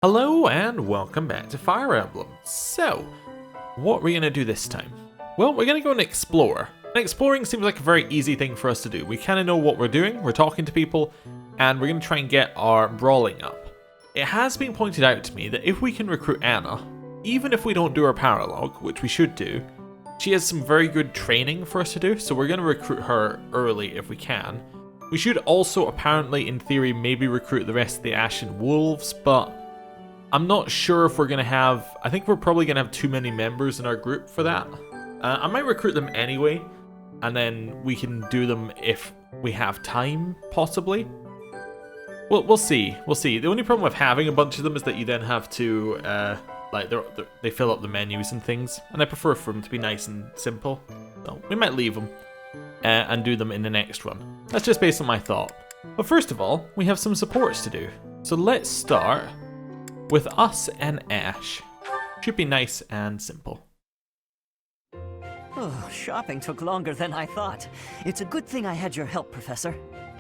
Hello and welcome back to Fire Emblem. So, what are we going to do this time? Well, we're going to go and explore. And exploring seems like a very easy thing for us to do. We kind of know what we're doing, we're talking to people, and we're going to try and get our brawling up. It has been pointed out to me that if we can recruit Anna, even if we don't do our paralog, which we should do, she has some very good training for us to do, so we're going to recruit her early if we can. We should also apparently, in theory, maybe recruit the rest of the Ashen Wolves, but I'm not sure if we're going to have... I think we're probably going to have too many members in our group for that. I might recruit them anyway, and then we can do them if we have time, possibly. Well, we'll see. We'll see. The only problem with having a bunch of them is that you then have to, they fill up the menus and things, and I prefer for them to be nice and simple. So we might leave them and do them in the next one. That's just based on my thought. But first of all, we have some supports to do. So let's start with us and Ash. Should be nice and simple. Oh, shopping took longer than I thought. It's a good thing I had your help, Professor.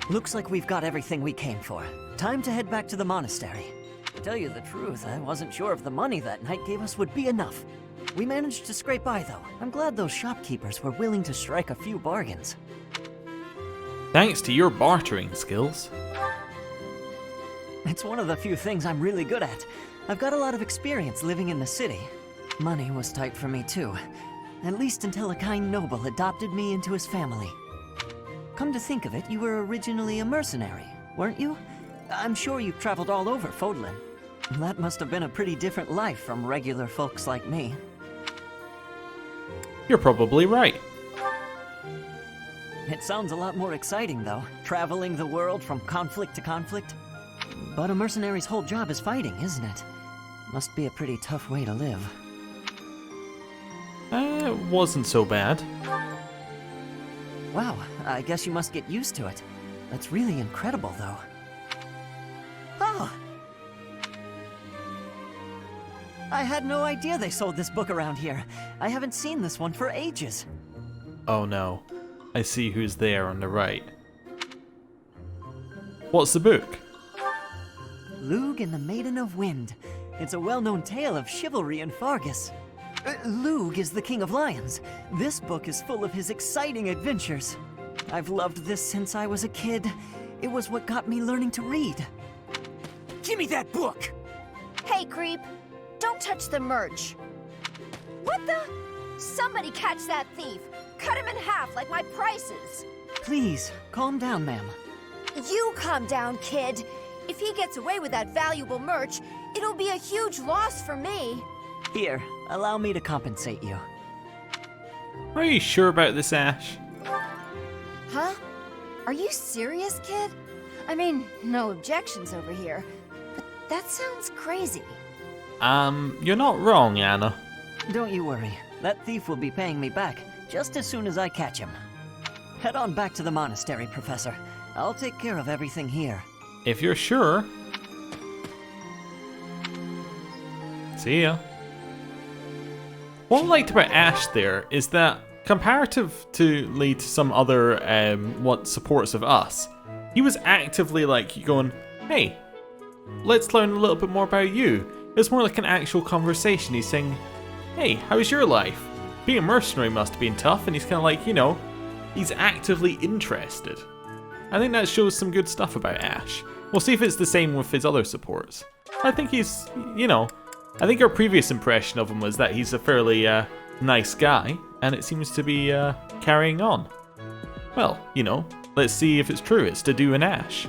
Looks like we've got everything we came for. Time to head back to the monastery. To tell you the truth, I wasn't sure if the money that night gave us would be enough. We managed to scrape by, though. I'm glad those shopkeepers were willing to strike a few bargains. Thanks to your bartering skills. It's one of the few things I'm really good at. I've got a lot of experience living in the city. Money was tight for me too. At least until a kind noble adopted me into his family. Come to think of it, you were originally a mercenary, weren't you? I'm sure you've traveled all over Fódlan. That must have been a pretty different life from regular folks like me. You're probably right. It sounds a lot more exciting though, traveling the world from conflict to conflict. But a mercenary's whole job is fighting, isn't it? Must be a pretty tough way to live. It wasn't so bad. Wow, I guess you must get used to it. That's really incredible, though. Oh! I had no idea they sold this book around here. I haven't seen this one for ages. Oh no. I see who's there on the right. What's the book? Lug and the Maiden of Wind. It's a well-known tale of chivalry in Fargus. Lug is the King of Lions. This book is full of his exciting adventures. I've loved this since I was a kid. It was what got me learning to read. Give me that book! Hey, creep! Don't touch the merch! What the? Somebody catch that thief! Cut him in half like my prices! Please, calm down, ma'am. You calm down, kid! If he gets away with that valuable merch, it'll be a huge loss for me. Here, allow me to compensate you. Are you sure about this, Ash? Huh? Are you serious, kid? I mean, no objections over here, but that sounds crazy. You're not wrong, Anna. Don't you worry. That thief will be paying me back just as soon as I catch him. Head on back to the monastery, Professor. I'll take care of everything here. If you're sure. See ya. What I liked about Ash there is that, comparatively to some other supports of us, he was actively like going, hey, let's learn a little bit more about you. It was more like an actual conversation. He's saying, hey, how's your life? Being a mercenary must have been tough, and he's kind of like, you know, he's actively interested. I think that shows some good stuff about Ash. We'll see if it's the same with his other supports. I think he's, you know, I think our previous impression of him was that he's a fairly nice guy, and it seems to be carrying on. Well, you know, let's see if it's true. It's to do an Ash.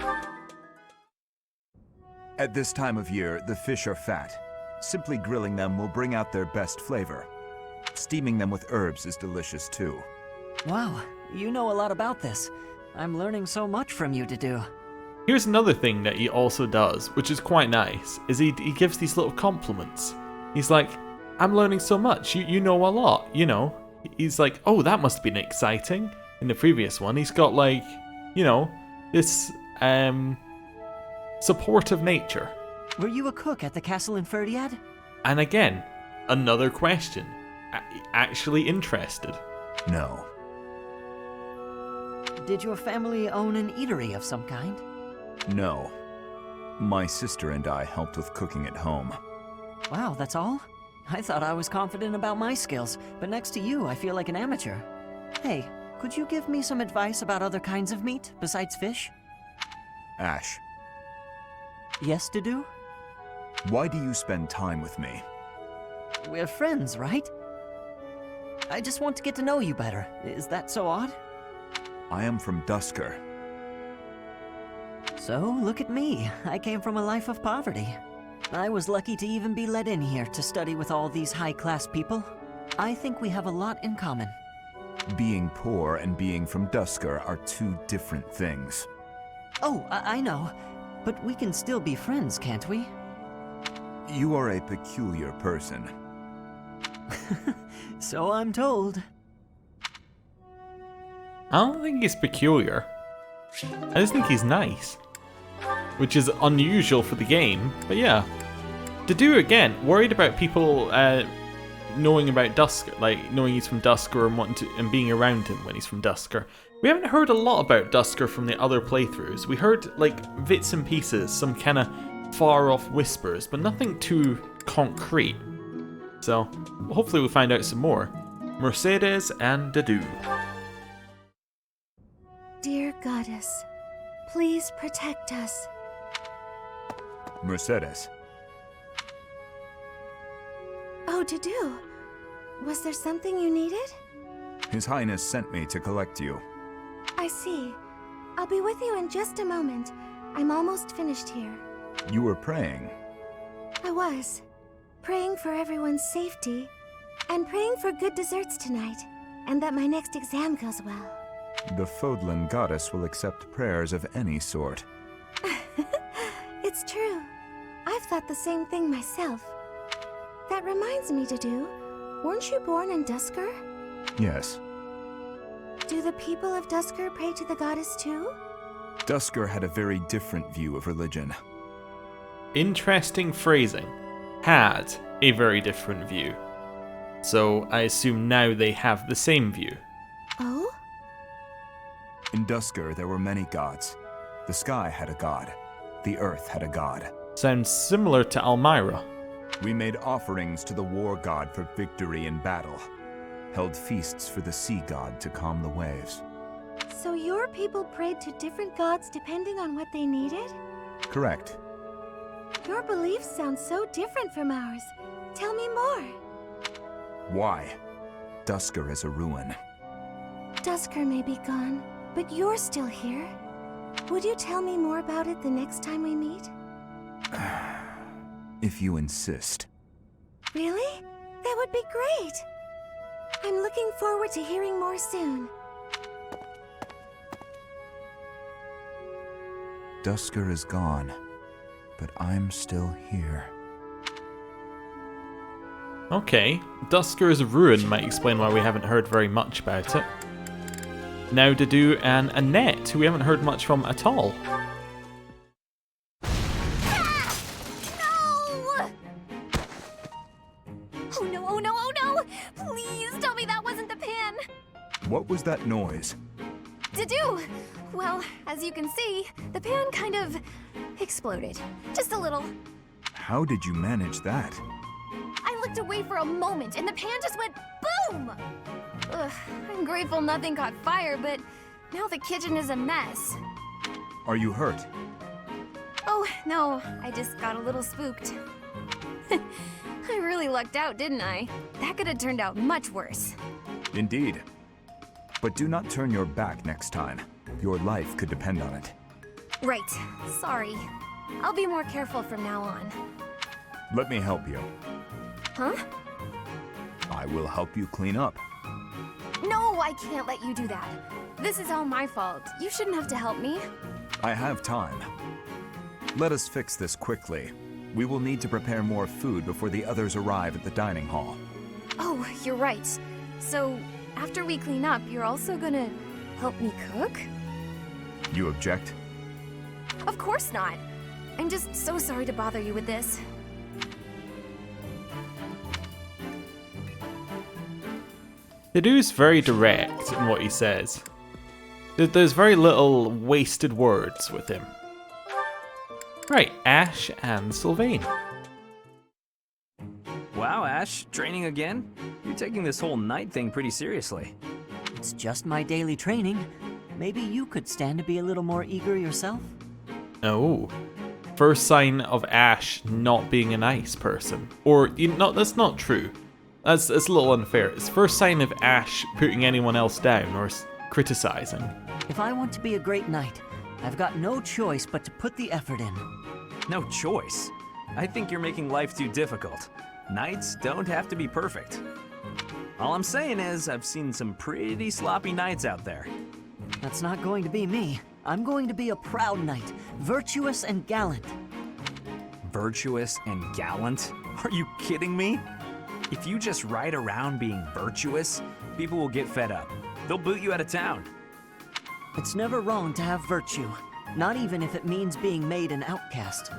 At this time of year, the fish are fat. Simply grilling them will bring out their best flavor. Steaming them with herbs is delicious too. Wow, you know a lot about this. I'm learning so much from you to do. Here's another thing that he also does, which is quite nice, is he gives these little compliments. He's like, I'm learning so much, you know a lot, you know. He's like, oh, that must have been exciting. In the previous one, he's got like, you know, this supportive nature. Were you a cook at the castle in Ferdiad? And again, another question. Actually interested. No. Did your family own an eatery of some kind? No. My sister and I helped with cooking at home. Wow, that's all? I thought I was confident about my skills, but next to you, I feel like an amateur. Hey, could you give me some advice about other kinds of meat besides fish? Ash, Yes, Dedu? why do you spend time with me? We're friends, right? I just want to get to know you better. Is that so odd? I am from Dusker. So, look at me. I came from a life of poverty. I was lucky to even be let in here to study with all these high-class people. I think we have a lot in common. Being poor and being from Dusker are two different things. Oh, I know. But we can still be friends, can't we? You are a peculiar person. So I'm told. I don't think he's peculiar. I just think he's nice. Which is unusual for the game, but yeah. Dedu again, worried about people knowing about Dusker, like knowing he's from Dusker and wanting to, and being around him when he's from Dusker. We haven't heard a lot about Dusker from the other playthroughs. We heard like bits and pieces, some kind of far off whispers, but nothing too concrete. So hopefully we'll find out some more. Mercedes and Dedu. Dear Goddess, please protect us. Mercedes, Oh, Dedu, was there something you needed? His Highness sent me to collect you. I see. I'll be with you in just a moment. I'm almost finished here. You were praying. I was. Praying for everyone's safety, and praying for good desserts tonight, and that my next exam goes well. The Fódlan goddess will accept prayers of any sort. It's true. I've thought the same thing myself. That reminds me, Dedu, weren't you born in Dusker? Yes. Do the people of Dusker pray to the goddess too? Dusker had a very different view of religion. Interesting phrasing. Had a very different view. So I assume now they have the same view. Oh? In Dusker, there were many gods. The sky had a god. The earth had a god. Sounds similar to Almyra. We made offerings to the war god for victory in battle. Held feasts for the sea god to calm the waves. So your people prayed to different gods depending on what they needed? Correct. Your beliefs sound so different from ours. Tell me more. Why? Dusker is a ruin. Dusker may be gone, but you're still here. Would you tell me more about it the next time we meet? If you insist. Really? That would be great! I'm looking forward to hearing more soon. Dusker is gone, but I'm still here. Okay, Dusker is a ruin might explain why we haven't heard very much about it. Now Dedu and Annette, who we haven't heard much from at all. What was that noise? Dedu! Well, as you can see, the pan kind of exploded. Just a little. How did you manage that? I looked away for a moment and the pan just went boom! Ugh, I'm grateful nothing caught fire, but now the kitchen is a mess. Are you hurt? Oh, no, I just got a little spooked. I really lucked out, didn't I? That could have turned out much worse. Indeed. But do not turn your back next time. Your life could depend on it. Right. Sorry. I'll be more careful from now on. Let me help you. Huh? I will help you clean up. No, I can't let you do that. This is all my fault. You shouldn't have to help me. I have time. Let us fix this quickly. We will need to prepare more food before the others arrive at the dining hall. Oh, you're right. So, after we clean up, you're also gonna help me cook? You object? Of course not. I'm just so sorry to bother you with this. Dedu's very direct in what he says. There's very little wasted words with him. Right, Ash and Sylvain. Wow, Ash, training again? You're taking this whole knight thing pretty seriously. It's just my daily training. Maybe you could stand to be a little more eager yourself? Oh. First sign of Ash not being a nice person. Or, that's not true. That's a little unfair. It's first sign of Ash putting anyone else down or criticizing. If I want to be a great knight, I've got no choice but to put the effort in. No choice. I think you're making life too difficult. Knights don't have to be perfect. All I'm saying is, I've seen some pretty sloppy knights out there. That's not going to be me. I'm going to be a proud knight, virtuous and gallant. Virtuous and gallant? Are you kidding me? If you just ride around being virtuous, people will get fed up. They'll boot you out of town. It's never wrong to have virtue, not even if it means being made an outcast.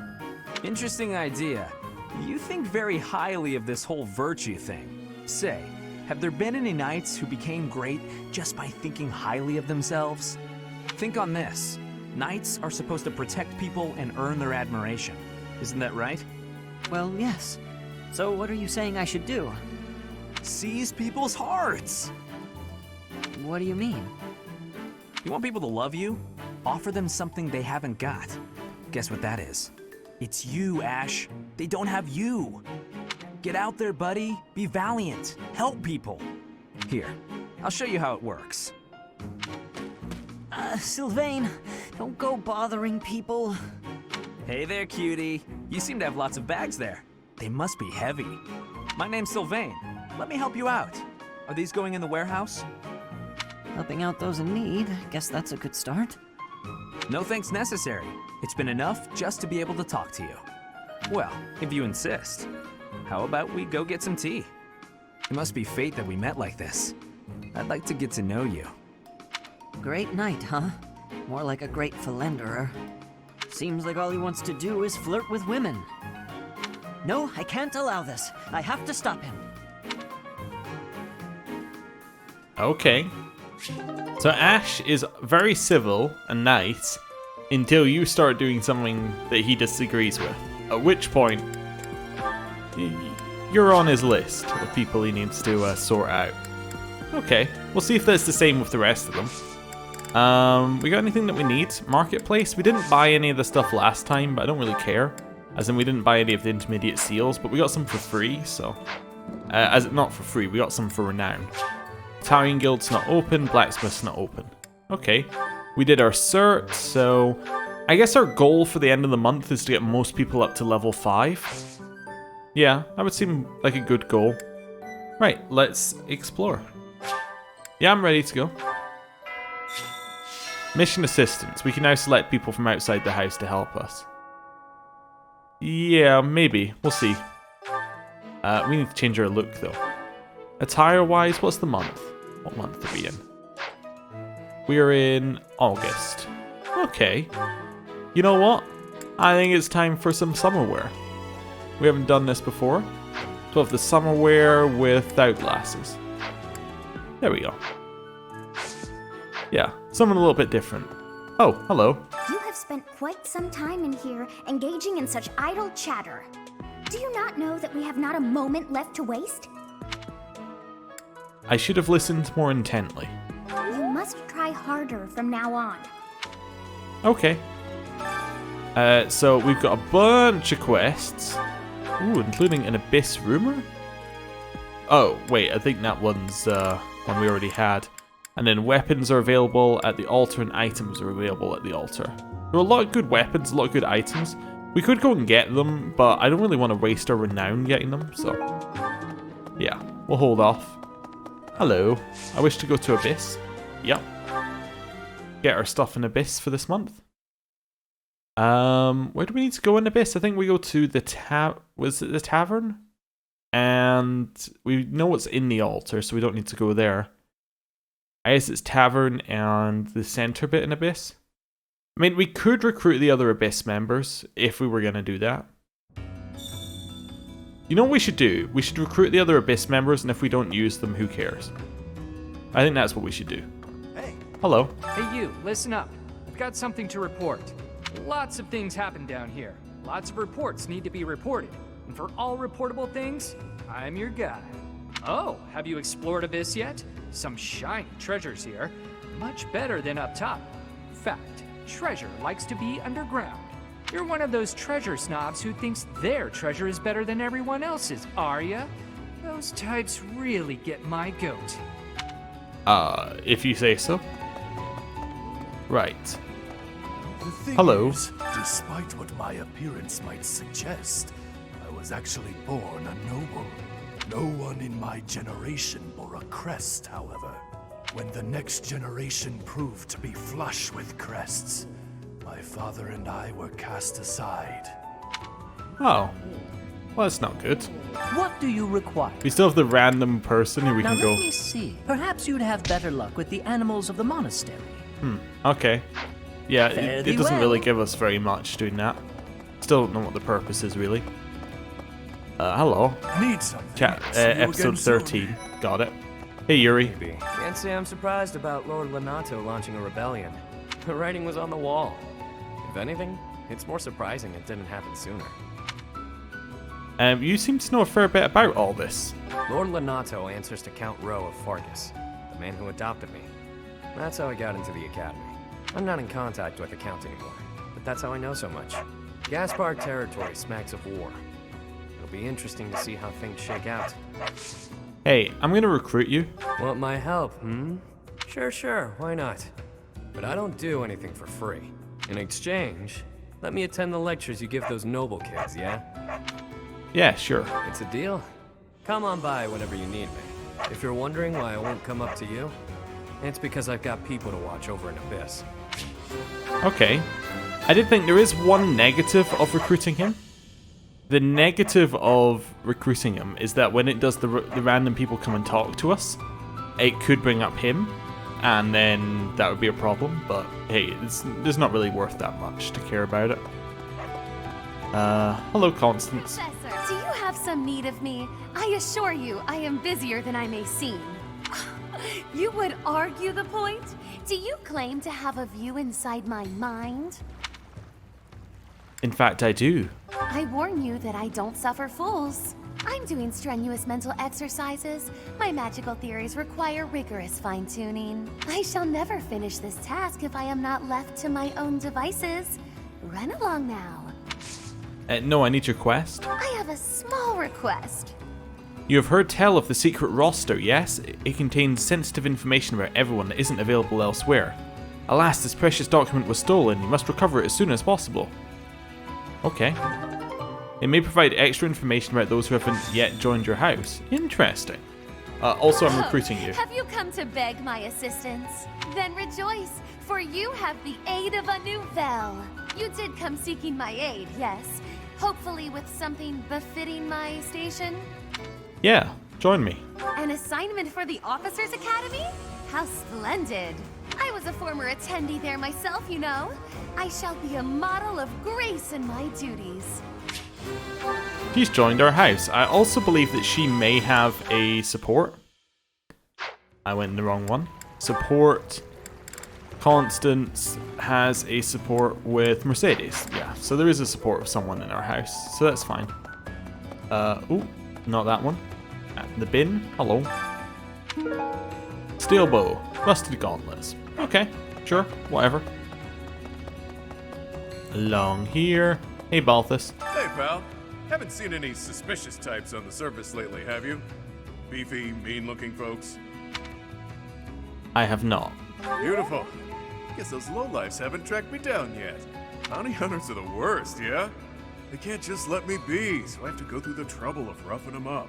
Interesting idea. You think very highly of this whole virtue thing. Say, have there been any knights who became great just by thinking highly of themselves? Think on this. Knights are supposed to protect people and earn their admiration. Isn't that right? Well, yes. So what are you saying I should do? Seize people's hearts! What do you mean? You want people to love you? Offer them something they haven't got. Guess what that is? It's you, Ash. They don't have you. Get out there, buddy. Be valiant. Help people. Here, I'll show you how it works. Sylvain, don't go bothering people. Hey there, cutie. You seem to have lots of bags there. They must be heavy. My name's Sylvain. Let me help you out. Are these going in the warehouse? Helping out those in need, guess that's a good start. No thanks necessary. It's been enough just to be able to talk to you. Well, if you insist. How about we go get some tea? It must be fate that we met like this. I'd like to get to know you. Great knight, huh? More like a great philanderer. Seems like all he wants to do is flirt with women. No, I can't allow this. I have to stop him. Okay. So Ash is very civil and nice until you start doing something that he disagrees with. At which point, you're on his list of people he needs to sort out. Okay, we'll see if that's the same with the rest of them. We got anything that we need? Marketplace? We didn't buy any of the stuff last time, but I don't really care. As in, we didn't buy any of the intermediate seals, but we got some for free, so... not for free, we got some for renown. Italian Guild's not open, Blacksmith's not open. Okay, we did our cert, so... I guess our goal for the end of the month is to get most people up to level 5. Yeah, that would seem like a good goal. Right, let's explore. Yeah, I'm ready to go. Mission assistance. We can now select people from outside the house to help us. Yeah, maybe. We'll see. We need to change our look, though. Attire-wise, what's the month? What month are we in? We're in August. Okay. You know what? I think it's time for some summer wear. We haven't done this before. So we have the summer wear without glasses. There we go. Yeah, something a little bit different. Oh, hello. You have spent quite some time in here, engaging in such idle chatter. Do you not know that we have not a moment left to waste? I should have listened more intently. You must try harder from now on. Okay. So we've got a bunch of quests. Ooh, including an Abyss Rumor? Oh, wait, I think that one's one we already had. And then weapons are available at the altar and items are available at the altar. There are a lot of good weapons, a lot of good items. We could go and get them, but I don't really want to waste our renown getting them, so... yeah, we'll hold off. Hello, I wish to go to Abyss. Yep. Get our stuff in Abyss for this month. Where do we need to go in Abyss? I think we go to the was it the tavern? And we know what's in the altar, so we don't need to go there. I guess it's tavern and the center bit in Abyss. I mean, we could recruit the other Abyss members if we were going to do that. You know what we should do? We should recruit the other Abyss members, and if we don't use them, who cares? I think that's what we should do. Hey. Hello. Hey you, listen up. I've got something to report. Lots of things happen down here. Lots of reports need to be reported. And for all reportable things, I'm your guy. Oh, have you explored Abyss yet? Some shiny treasures here. Much better than up top. Fact, treasure likes to be underground. You're one of those treasure snobs who thinks their treasure is better than everyone else's, are ya? Those types really get my goat. If you say so. Right. The thing Hello. is, despite what my appearance might suggest, I was actually born a noble. No one in my generation bore a crest, however. When the next generation proved to be flush with crests, my father and I were cast aside. Oh. Well, that's not good. What do you require? We still have the random person who we Now can let go... me see. Perhaps you'd have better luck with the animals of the monastery. Okay. Yeah, Fare it thee doesn't really well. give us very much doing that. Still don't know what the purpose is, really. Hello. Need something? Chat, See you episode again soon. 13. Got it. Hey, Yuri. Maybe. Can't say I'm surprised about Lord Lenato launching a rebellion. The writing was on the wall. If anything, it's more surprising it didn't happen sooner. You seem to know a fair bit about all this. Lord Lenato answers to Count Rowe of Fargus, the man who adopted me. That's how I got into the academy. I'm not in contact with the Count anymore, but that's how I know so much. Gaspar territory smacks of war. It'll be interesting to see how things shake out. Hey, I'm gonna recruit you. Want my help, Sure, why not? But I don't do anything for free. In exchange, let me attend the lectures you give those noble kids, yeah? Yeah, sure. It's a deal. Come on by whenever you need me. If you're wondering why I won't come up to you, it's because I've got people to watch over in Abyss. Okay. I did think there is one negative of recruiting him. The negative of recruiting him is that when it does the random people come and talk to us, it could bring up him, and then that would be a problem, but hey, it's not really worth that much to care about it. Hello, Constance. Professor, do you have some need of me? I assure you, I am busier than I may seem. You would argue the point? Do you claim to have a view inside my mind? In fact, I do. I warn you that I don't suffer fools. I'm doing strenuous mental exercises. My magical theories require rigorous fine-tuning. I shall never finish this task if I am not left to my own devices. Run along now. No, I need your quest. I have a small request. You have heard tell of the secret roster, yes? It contains sensitive information about everyone that isn't available elsewhere. Alas, this precious document was stolen. You must recover it as soon as possible. Okay. It may provide extra information about those who haven't yet joined your house. Interesting. Also, I'm recruiting you. Have you come to beg my assistance? Then rejoice, for you have the aid of a nouvelle. You did come seeking my aid, yes? Hopefully with something befitting my station? Yeah, join me. An assignment for the Officers Academy? How splendid. I was a former attendee there myself, you know. I shall be a model of grace in my duties. She's joined our house. I also believe that she may have a support. I went in the wrong one. Support. Constance has a support with Mercedes. Yeah, so there is a support of someone in our house, so that's fine. Ooh, not that one. The bin. Hello. Steel bow. Rusted gauntlets. Okay, sure, whatever. Along here. Hey, Balthus. Hey, pal. Haven't seen any suspicious types on the surface lately, have you? Beefy, mean-looking folks? I have not. Beautiful. Guess those lowlifes haven't tracked me down yet. Bounty hunters are the worst, yeah? They can't just let me be, so I have to go through the trouble of roughing them up.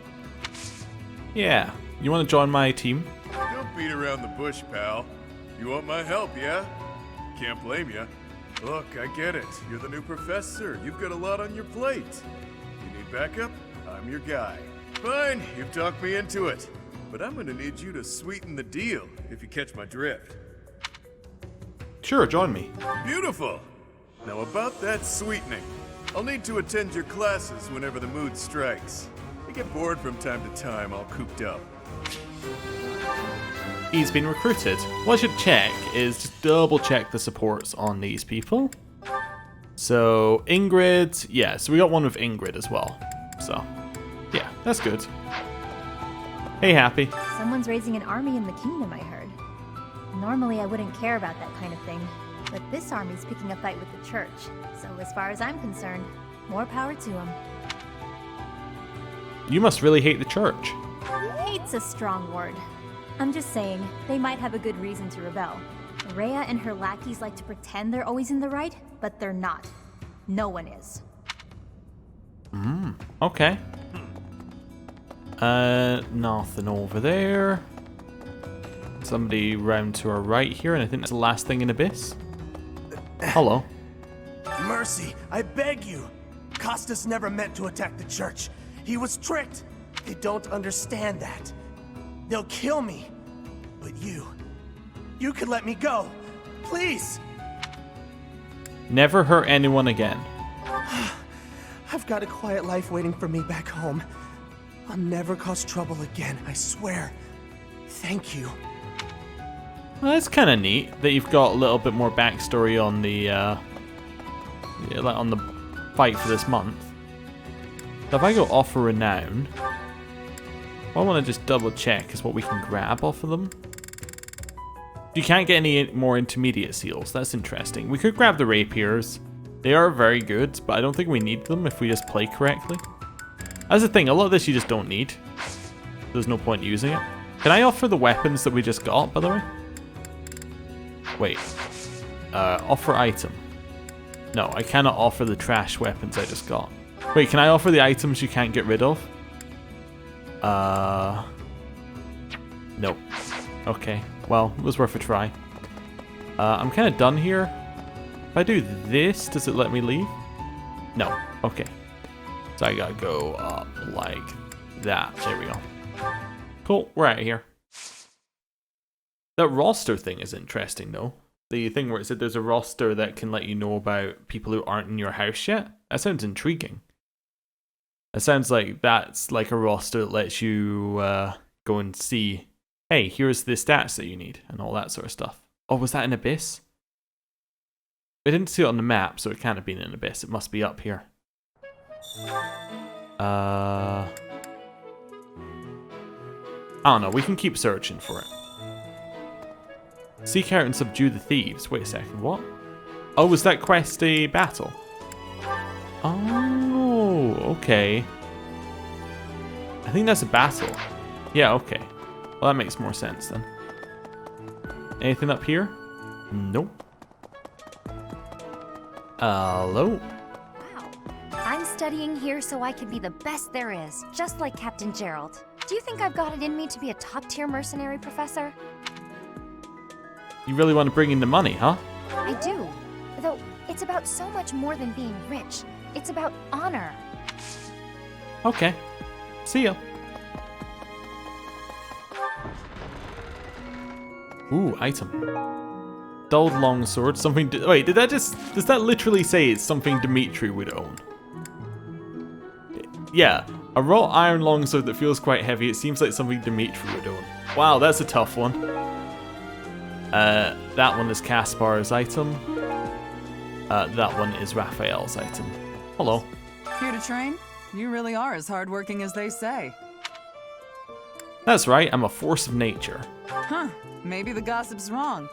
Yeah, you want to join my team? Don't beat around the bush, pal. You want my help, yeah? Can't blame ya. Look, I get it. You're the new professor. You've got a lot on your plate. You need backup? I'm your guy. Fine, you've talked me into it. But I'm gonna need you to sweeten the deal, if you catch my drift. Sure, join me. Beautiful! Now about that sweetening. I'll need to attend your classes whenever the mood strikes. I get bored from time to time, all cooped up. He's been recruited. What I should check is just double check the supports on these people. So Ingrid, yeah, so we got one with Ingrid as well. So yeah, that's good. Hey, Happy. Someone's raising an army in the kingdom, I heard. Normally I wouldn't care about that kind of thing, but this army's picking a fight with the church. So as far as I'm concerned, more power to them. You must really hate the church. Hate's a strong word. I'm just saying, they might have a good reason to rebel. Rhea and her lackeys like to pretend they're always in the right, but they're not. No one is. Okay. Nothing over there. Somebody round to our right here, and I think that's the last thing in Abyss. Hello. Mercy, I beg you. Costas never meant to attack the church. He was tricked. They don't understand that. They'll kill me. But you could let me go. Please. Never hurt anyone again. I've got a quiet life waiting for me back home. I'll never cause trouble again, I swear. Thank you. Well, that's kind of neat that you've got a little bit more backstory on the fight for this month. So if I go offer renown, what I want to just double check is what we can grab off of them. You can't get any more intermediate seals. That's interesting. We could grab the rapiers. They are very good, but I don't think we need them if we just play correctly. That's the thing. A lot of this you just don't need. There's no point using it. Can I offer the weapons that we just got, by the way? Wait. Offer item. No, I cannot offer the trash weapons I just got. Wait, can I offer the items you can't get rid of? Nope. Okay. Well, it was worth a try. I'm kind of done here. If I do this, does it let me leave? No. Okay. So I gotta go up like that. There we go. Cool. We're out of here. That roster thing is interesting, though. The thing where it said there's a roster that can let you know about people who aren't in your house yet. That sounds intriguing. It sounds like that's like a roster that lets you go and see, hey, here's the stats that you need and all that sort of stuff. Oh, was that in Abyss? I didn't see it on the map, so it can't have been in Abyss. It must be up here. I don't know. We can keep searching for it. Seek out and subdue the thieves. Wait a second, what? Oh, was that quest a battle? Oh, okay. I think that's a battle. Yeah, okay. Well, that makes more sense then. Anything up here? Nope. Hello? Wow. I'm studying here so I can be the best there is, just like Captain Gerald. Do you think I've got it in me to be a top-tier mercenary, Professor? You really want to bring in the money, huh? I do. Though, it's about so much more than being rich. It's about honor. Okay. See ya. Ooh, item. Dulled longsword, something... Wait, did that just... Does that literally say it's something Dimitri would own? Yeah. A wrought iron longsword that feels quite heavy. It seems like something Dimitri would own. Wow, that's a tough one. That one is Kaspar's item. That one is Raphael's item. Hello. Here to train? You really are as hardworking as they say. That's right, I'm a force of nature. Huh, maybe the gossip's wrong.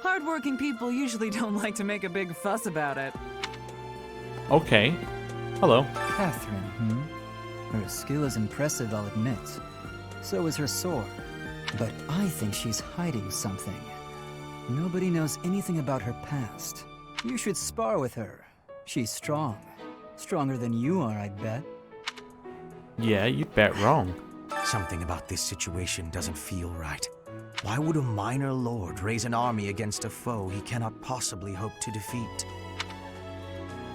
Hardworking people usually don't like to make a big fuss about it. Okay. Hello. Catherine, Her skill is impressive, I'll admit. So is her sword. But I think she's hiding something. Nobody knows anything about her past. You should spar with her. She's strong. Stronger than you are, I bet. Yeah, you bet wrong. Something about this situation doesn't feel right. Why would a minor lord raise an army against a foe he cannot possibly hope to defeat?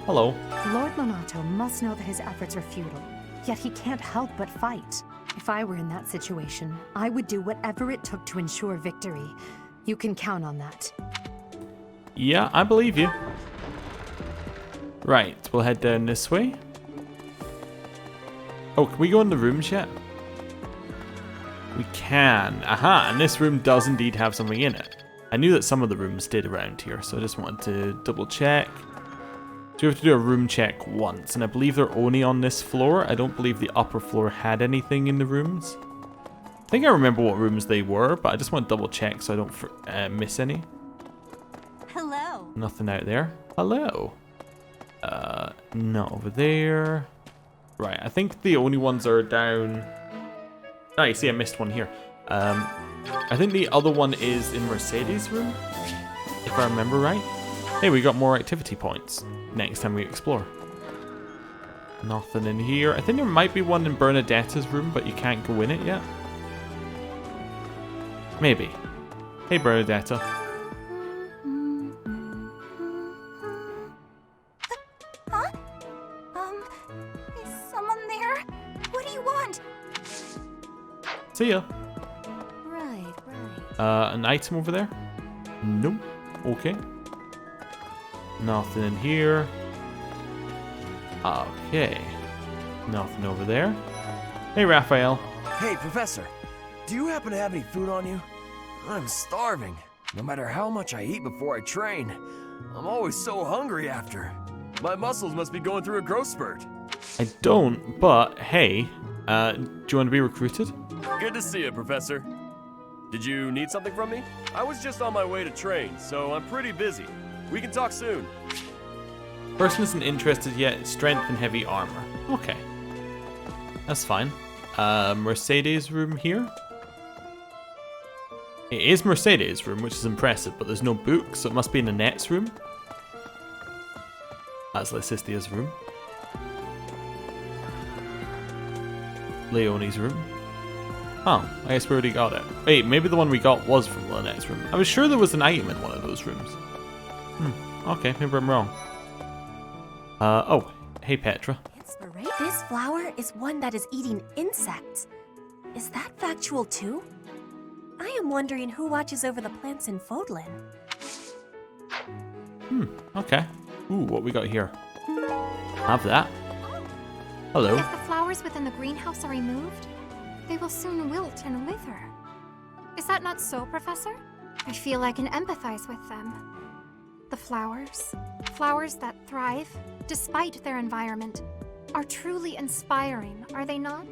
Hello. Lord Lonato must know that his efforts are futile, yet he can't help but fight. If I were in that situation, I would do whatever it took to ensure victory. You can count on that. Yeah, I believe you. Right, we'll head down this way. Oh, can we go in the rooms yet? We can. Aha, and this room does indeed have something in it. I knew that some of the rooms did around here, so I just wanted to double check. So you have to do a room check once, and I believe they're only on this floor. I don't believe the upper floor had anything in the rooms. I think I remember what rooms they were, but I just want to double check so I don't miss any. Hello. Nothing out there. Hello. Not over there. Right, I think the only ones are down... Oh, you see I missed one here. I think the other one is in Mercedes' room, if I remember right. Hey, we got more activity points next time we explore. Nothing in here. I think there might be one in Bernadetta's room, but you can't go in it yet. Maybe. Hey, Bernadetta. Huh? Is someone there? What do you want? See ya. Right. An item over there? Nope. Okay. Nothing in here. Okay. Nothing over there. Hey, Raphael. Hey, Professor. Do you happen to have any food on you? I'm starving. No matter how much I eat before I train, I'm always so hungry after. My muscles must be going through a growth spurt. I don't, but hey, do you want to be recruited? Good to see you, Professor. Did you need something from me? I was just on my way to train, so I'm pretty busy. We can talk soon. Person isn't interested yet. Strength and heavy armor. Okay. That's fine. Mercedes' room here? It is Mercedes' room, which is impressive, but there's no books, so it must be in Annette's room. That's Letistia's room. Leonie's room. Oh, I guess we already got it. Wait, maybe the one we got was from Lynette's room. I was sure there was an item in one of those rooms. Okay, maybe I'm wrong. Oh, hey Petra. This flower is one that is eating insects. Is that factual too? I am wondering who watches over the plants in Fódlan. Okay. Ooh, what we got here? Have that. Hello. If the flowers within the greenhouse are removed, they will soon wilt and wither. Is that not so, Professor? I feel I can empathize with them. The flowers that thrive, despite their environment, are truly inspiring, are they not?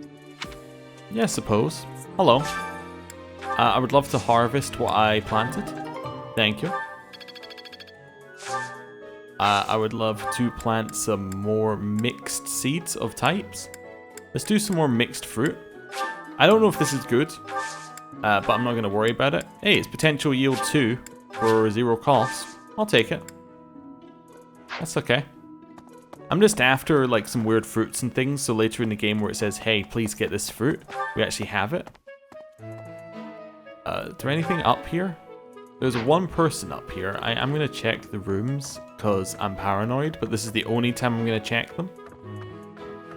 Yeah, I suppose. Hello. I would love to harvest what I planted. Thank you. I would love to plant some more mixed seeds of types. Let's do some more mixed fruit. I don't know if this is good, but I'm not going to worry about it. Hey, it's potential yield 2 for 0 cost. I'll take it. That's okay. I'm just after like some weird fruits and things, so later in the game where it says, hey, please get this fruit, we actually have it. Is there anything up here? There's one person up here. I'm going to check the rooms because I'm paranoid, but this is the only time I'm going to check them.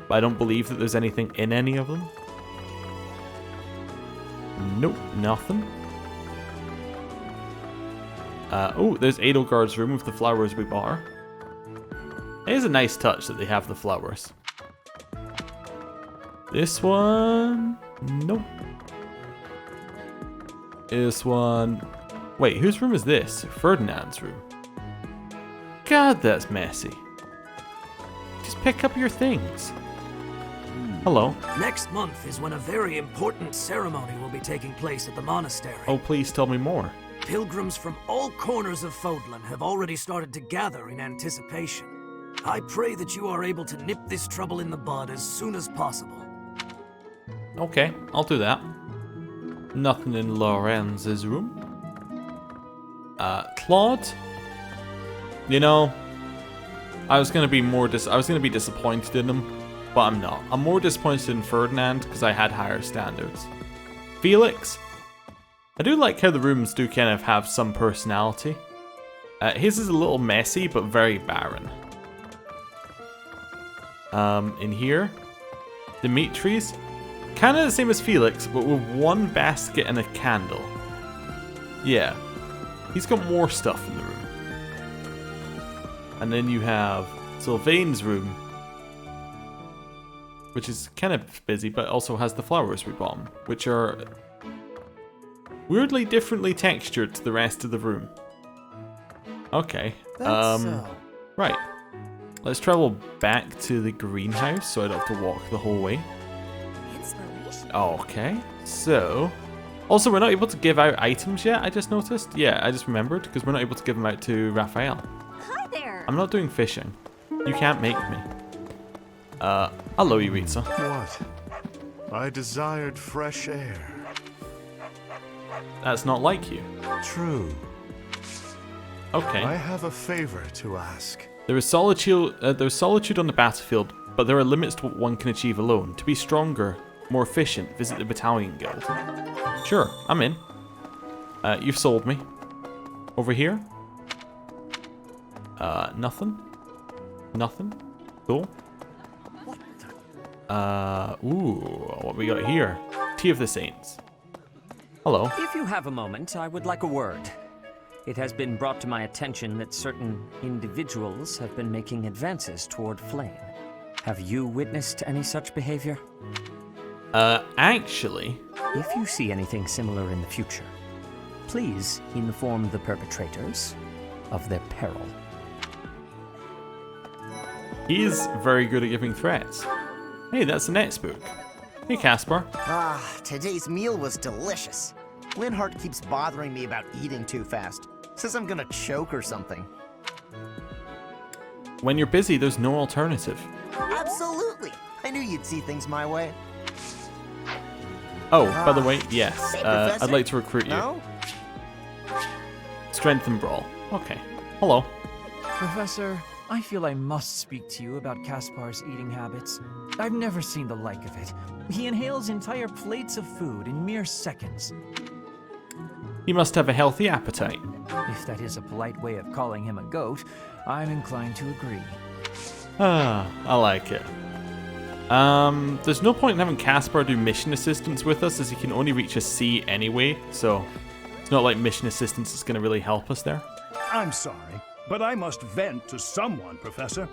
But I don't believe that there's anything in any of them. Nope, nothing. Oh, there's Edelgard's room with the flowers we bought her. It is a nice touch that they have the flowers. This one... Nope. This one... Wait, whose room is this? Ferdinand's room. God, that's messy. Just pick up your things. Hello. Next month is when a very important ceremony will be taking place at the monastery. Oh, please tell me more. Pilgrims from all corners of Fódlan have already started to gather in anticipation. I pray that you are able to nip this trouble in the bud as soon as possible. Okay, I'll do that. Nothing in Lorenz's room. Claude? You know, I was gonna be disappointed in him, but I'm not. I'm more disappointed in Ferdinand because I had higher standards. Felix? I do like how the rooms do kind of have some personality. His is a little messy, but very barren. In here, Dimitri's, kind of the same as Felix, but with one basket and a candle. Yeah, he's got more stuff in the room. And then you have Sylvain's room, which is kind of busy, but also has the flowers we bought him, which are weirdly differently textured to the rest of the room. Okay. Right. Let's travel back to the greenhouse so I don't have to walk the whole way. Okay, so... Also, we're not able to give out items yet, I just noticed. Yeah, I just remembered, because we're not able to give them out to Raphael. Hi there. I'm not doing fishing. You can't make me. Hello, Yuritsa. What? I desired fresh air. That's not like you. True. Okay. I have a favor to ask. There is solitude on the battlefield, but there are limits to what one can achieve alone. To be stronger, more efficient, visit the Battalion Guild. Sure, I'm in. You've sold me. Over here? Nothing? Nothing? Cool. Ooh, what we got here? Tea of the Saints. Hello. If you have a moment, I would like a word. It has been brought to my attention that certain individuals have been making advances toward Flame. Have you witnessed any such behavior? Actually... If you see anything similar in the future, please inform the perpetrators of their peril. He is very good at giving threats. Hey, that's the next book. Hey, Caspar. Today's meal was delicious. Linhardt keeps bothering me about eating too fast. Says I'm gonna choke or something. When you're busy, there's no alternative. Absolutely. I knew you'd see things my way. Oh, by the way, yes. Hey, I'd like to recruit you. No? Strength and Brawl. Okay. Hello. Professor, I feel I must speak to you about Caspar's eating habits. I've never seen the like of it. He inhales entire plates of food in mere seconds. He must have a healthy appetite. If that is a polite way of calling him a goat, I'm inclined to agree. I like it. There's no point in having Caspar do mission assistance with us, as he can only reach a C anyway, so it's not like mission assistance is going to really help us there. I'm sorry, but I must vent to someone, Professor.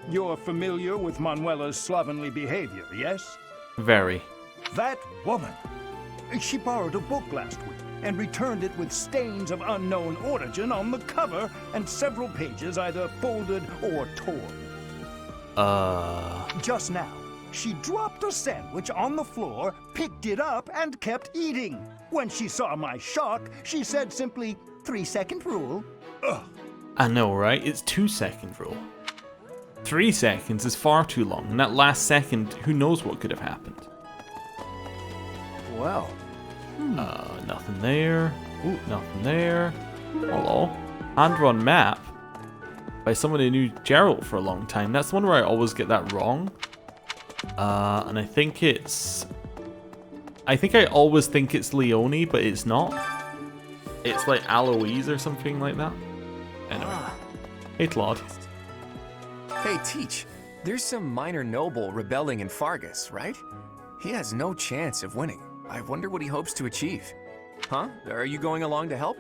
You're familiar with Manuela's slovenly behavior, yes? Very. That woman! She borrowed a book last week and returned it with stains of unknown origin on the cover and several pages either folded or torn. Just now, she dropped a sandwich on the floor, picked it up, and kept eating. When she saw my shock, she said simply, 3-second rule. Ugh. I know, right? It's 2-second rule. 3 seconds is far too long, and that last second, who knows what could have happened. Well. Nothing there. Ooh, nothing there. Hello. Hand-drawn map by someone who knew Geralt for a long time. That's the one where I always get that wrong. And I think it's... I always think it's Leonie, but it's not. It's like Aloise or something like that. Anyway. Hey, Claude. Hey, Teach. There's some minor noble rebelling in Fargus, right? He has no chance of winning. I wonder what he hopes to achieve. Huh? Are you going along to help?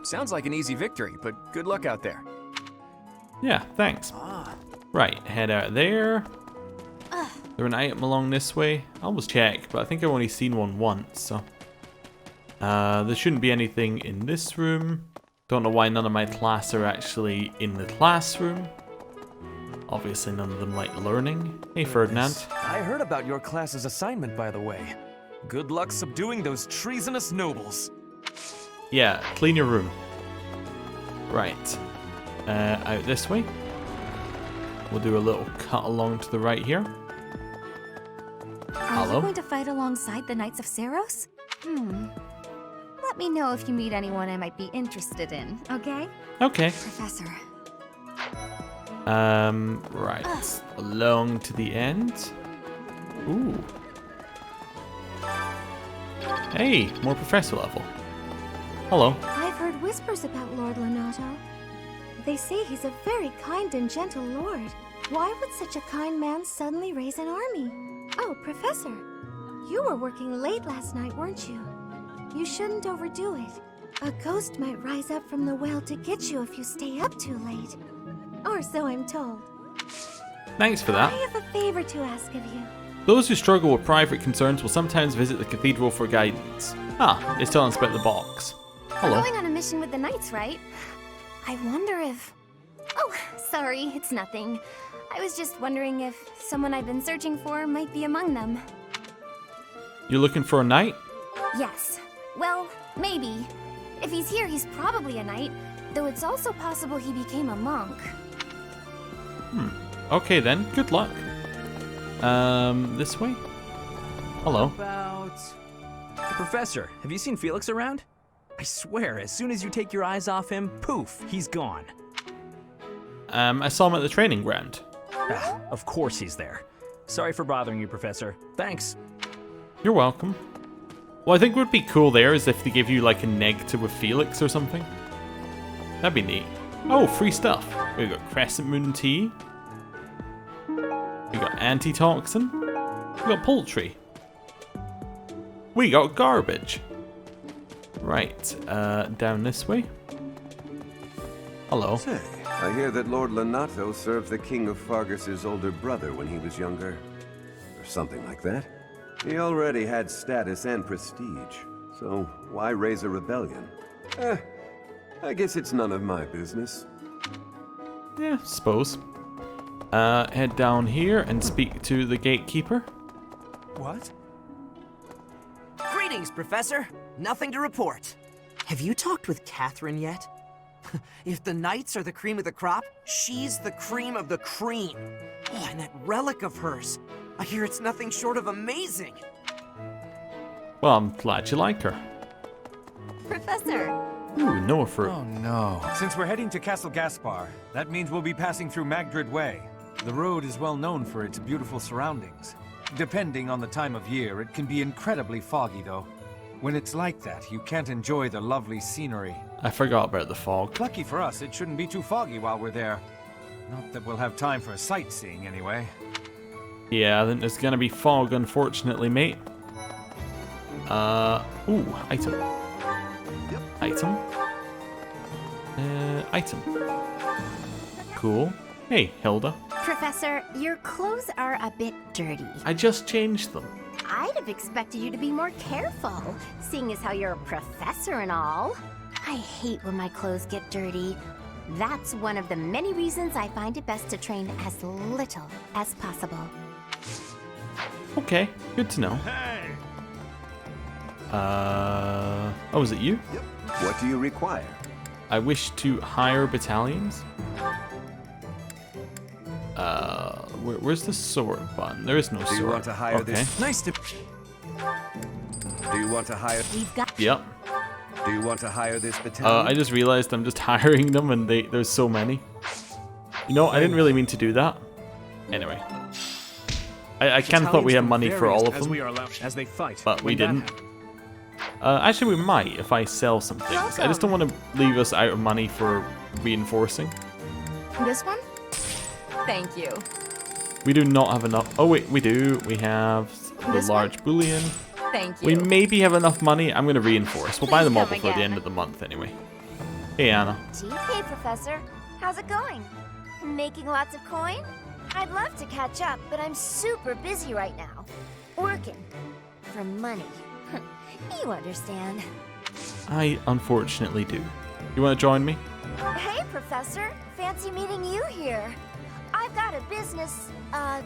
Sounds like an easy victory, but good luck out there. Yeah, thanks. Right, head out there. There an item along this way? I always check, but I think I've only seen one once, so... there shouldn't be anything in this room. Don't know why none of my class are actually in the classroom. Obviously none of them like learning. Hey, Ferdinand. I heard about your class's assignment, by the way. Good luck subduing those treasonous nobles. Yeah, clean your room. Right. Out this way. We'll do a little cut along to the right here. Are you going to fight alongside the Knights of Seros? Let me know if you meet anyone I might be interested in, okay? Okay. Professor. Right. Along to the end. Ooh. Hey, more professor level. Hello. I've heard whispers about Lord Lonato. They say he's a very kind and gentle lord. Why would such a kind man suddenly raise an army? Oh, Professor, you were working late last night, weren't you? You shouldn't overdo it. A ghost might rise up from the well to get you if you stay up too late. Or so I'm told. Thanks for that. I have a favor to ask of you. Those who struggle with private concerns will sometimes visit the cathedral for guidance. Ah, it's telling us about the box. Hello. We're going on a mission with the Knights, right? I wonder if... Oh, sorry, it's nothing. I was just wondering if someone I've been searching for might be among them. You're looking for a knight? Yes. Well, maybe. If he's here, he's probably a knight, though it's also possible he became a monk. Okay then, good luck. This way? Hello. About... Professor, have you seen Felix around? I swear, as soon as you take your eyes off him, poof, he's gone. I saw him at the training ground. Ah, of course he's there. Sorry for bothering you, Professor. Thanks. You're welcome. Well, I think what would be cool there is if they give you like a negative with Felix or something. That'd be neat. Oh, free stuff. We got Crescent Moon Tea. We got Antitoxin. We got Poultry. We got Garbage. Right, down this way. Hello. Say, I hear that Lord Lonato served the King of Fargus' older brother when he was younger. Or something like that. He already had status and prestige, so why raise a rebellion? I guess it's none of my business. Yeah, suppose. Head down here and speak to the gatekeeper. What? Greetings, Professor. Nothing to report. Have you talked with Catherine yet? If the knights are the cream of the crop, she's the cream of the cream. Oh, and that relic of hers. I hear it's nothing short of amazing. Well, I'm glad you like her. Professor! Ooh, Noah fruit. Oh no. Since we're heading to Castle Gaspar, that means we'll be passing through Magdred Way. The road is well known for its beautiful surroundings. Depending on the time of year, it can be incredibly foggy though. When it's like that, you can't enjoy the lovely scenery. I forgot about the fog. Lucky for us, it shouldn't be too foggy while we're there. Not that we'll have time for sightseeing anyway. Yeah, I think there's gonna be fog, unfortunately, mate. Ooh, item. Item. Item. Cool. Hey, Hilda. Professor, your clothes are a bit dirty. I just changed them. I'd have expected you to be more careful, seeing as how you're a professor and all. I hate when my clothes get dirty. That's one of the many reasons I find it best to train as little as possible. Okay, good to know. Hey! Oh, is it you? Yep. What do you require? I wish to hire battalions. Where's the sword button? There is no sword. Do you want to hire this? Nice to... Do you want to hire... We've got... Yep. Do you want to hire this battalion? I just realized I'm just hiring them and there's so many. You know, I didn't really mean to do that. Anyway. I kind of thought we had money for all of them, as they fight, but we didn't. Actually, we might if I sell some things. I just don't want to leave us out of money for reinforcing. This one? Thank you. We do not have enough. Oh wait, we do. We have the This large bullion. Thank you. We maybe have enough money. I'm going to reinforce. We'll buy them all come before the again. end of the month anyway. Hey, Anna. Hey, Professor. How's it going? Making lots of coin? I'd love to catch up, but I'm super busy right now. Working. For money. You understand. I unfortunately do. You want to join me? Hey, Professor. Fancy meeting you here. I've got a business, I've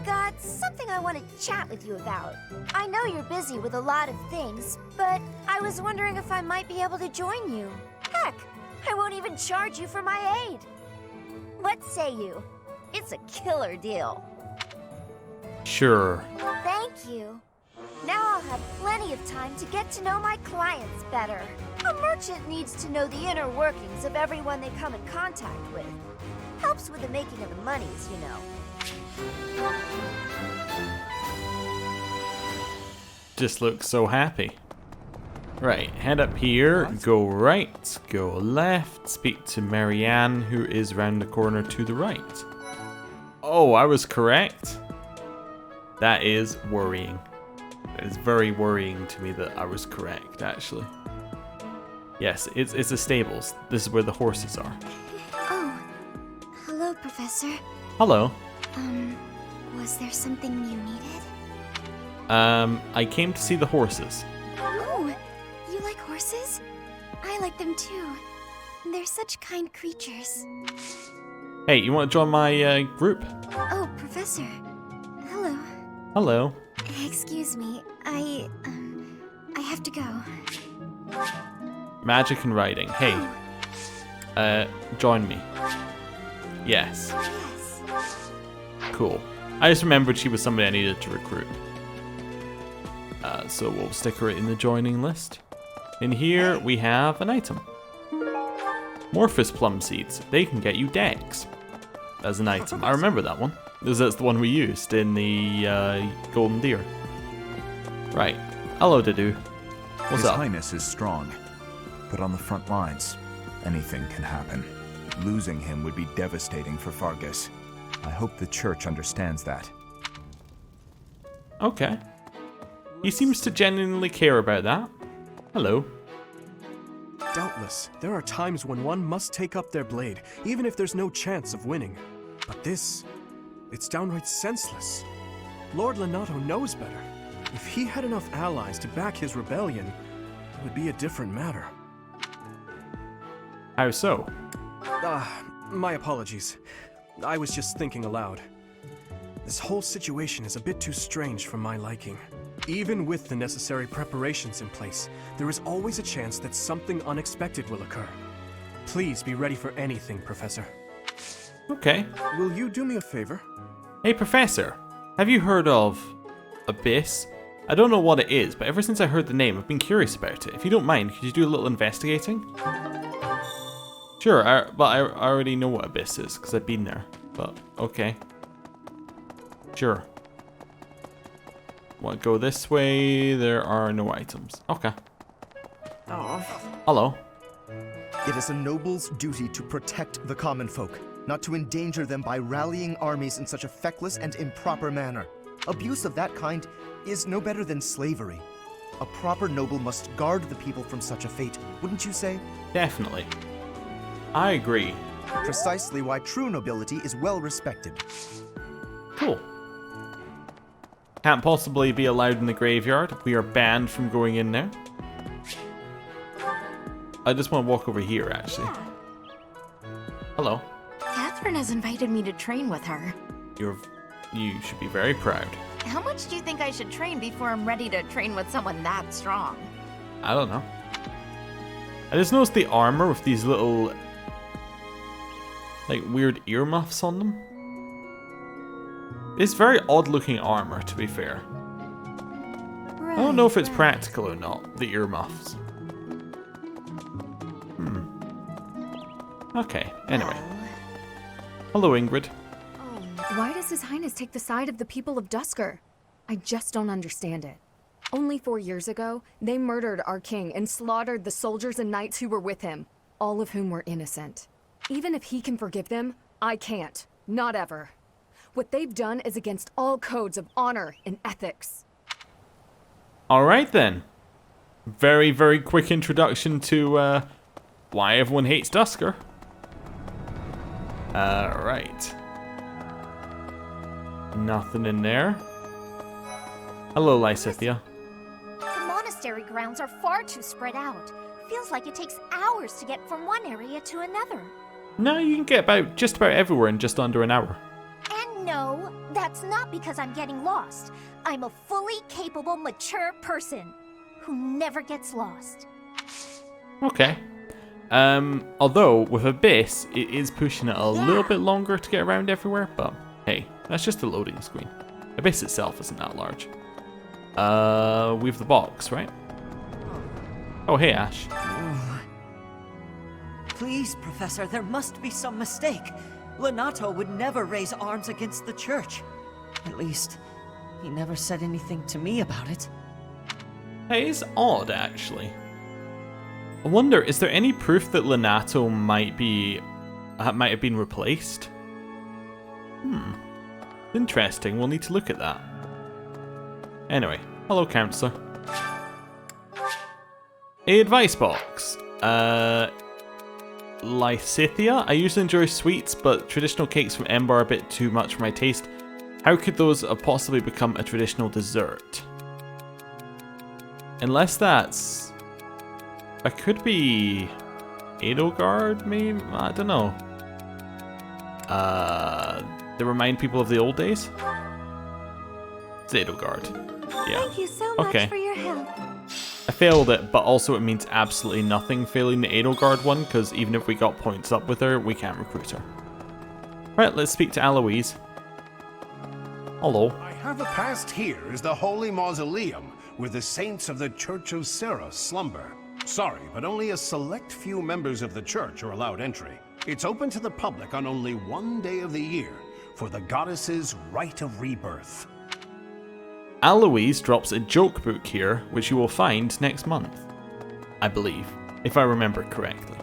got something I want to chat with you about. I know you're busy with a lot of things, but I was wondering if I might be able to join you. Heck, I won't even charge you for my aid. What say you? It's a killer deal. Sure. Thank you. Now I'll have plenty of time to get to know my clients better. A merchant needs to know the inner workings of everyone they come in contact with. Helps with the making of the monies, you know. Just looks so happy. Right, head up here, go right, go left, speak to Marianne, who is round the corner to the right. Oh, I was correct. That is worrying. It is very worrying to me that I was correct, actually. Yes, it's the stables. This is where the horses are. Oh, hello, Professor. Hello. Was there something you needed? I came to see the horses. Oh, you like horses? I like them too. They're such kind creatures. Hey, you want to join my group? Oh, Professor. Hello. Hello. Excuse me. I have to go. Magic and writing. Hey. Join me. Yes. Cool. I just remembered she was somebody I needed to recruit. So we'll stick her in the joining list. In here we have an item. Morphous plum seeds. They can get you dex as an item. I remember that one. That's the one we used in the Golden Deer. Right. Hello, Dedu. What's His up? Highness is strong, but on the front lines, anything can happen. Losing him would be devastating for Fargus. I hope the Church understands that. Okay. He seems to genuinely care about that. Hello. Doubtless, there are times when one must take up their blade, even if there's no chance of winning. But this, it's downright senseless. Lord Lonato knows better. If he had enough allies to back his rebellion, it would be a different matter. How so? My apologies. I was just thinking aloud. This whole situation is a bit too strange for my liking. Even with the necessary preparations in place, there is always a chance that something unexpected will occur. Please be ready for anything, Professor. Okay. Will you do me a favor? Hey, Professor. Have you heard of Abyss? I don't know what it is, but ever since I heard the name, I've been curious about it. If you don't mind, could you do a little investigating? Sure, but I already know what Abyss is, because I've been there. But, okay. Sure. Want to go this way? There are no items. Okay. Hello. It is a noble's duty to protect the common folk, not to endanger them by rallying armies in such a feckless and improper manner. Abuse of that kind is no better than slavery. A proper noble must guard the people from such a fate, wouldn't you say? Definitely. I agree. Precisely why true nobility is well respected. Cool. Can't possibly be allowed in the graveyard. We are banned from going in there. I just want to walk over here, actually. Hello. Catherine has invited me to train with her. You should be very proud. How much do you think I should train before I'm ready to train with someone that strong? I don't know. I just noticed the armor with these little, like, weird earmuffs on them. It's very odd looking armor, to be fair. I don't know if it's practical or not, the earmuffs. Okay, anyway. Hello, Ingrid. Why does His Highness take the side of the people of Dusker? I just don't understand it. Only 4 years ago, they murdered our king and slaughtered the soldiers and knights who were with him, all of whom were innocent. Even if he can forgive them, I can't. Not ever. What they've done is against all codes of honor and ethics. Alright then. Very, very quick introduction to why everyone hates Dusker. Right. Nothing in there. Hello, Lysithia. The monastery grounds are far too spread out. Feels like it takes hours to get from one area to another. No, you can get just about everywhere in just under an hour. And no, that's not because I'm getting lost. I'm a fully capable, mature person who never gets lost. Okay. Although, with Abyss, it is pushing it a little bit longer to get around everywhere, but hey, that's just a loading screen. Abyss itself isn't that large. We have the box, right? Oh, hey, Ash. Please, Professor, there must be some mistake. Lonato would never raise arms against the Church. At least, he never said anything to me about it. Hey, it's odd, actually. I wonder, is there any proof that Lonato might have been replaced? Interesting, we'll need to look at that. Anyway, hello, Counselor. A advice box. Lysithia, I usually enjoy sweets, but traditional cakes from Ember are a bit too much for my taste. How could those possibly become a traditional dessert? Unless that's... That could be... Edelgard, maybe? I don't know. They remind people of the old days? It's Edelgard. Yeah. Thank you so much for your help. I failed it, but also it means absolutely nothing failing the Edelgard one, because even if we got points up with her, we can't recruit her. Right, let's speak to Aloise. Hello. I have a past here is the Holy Mausoleum, where the saints of the Church of Seros slumber. Sorry, but only a select few members of the church are allowed entry. It's open to the public on only one day of the year, for the goddess's rite of rebirth. Aloise drops a joke book here, which you will find next month. I believe, if I remember correctly.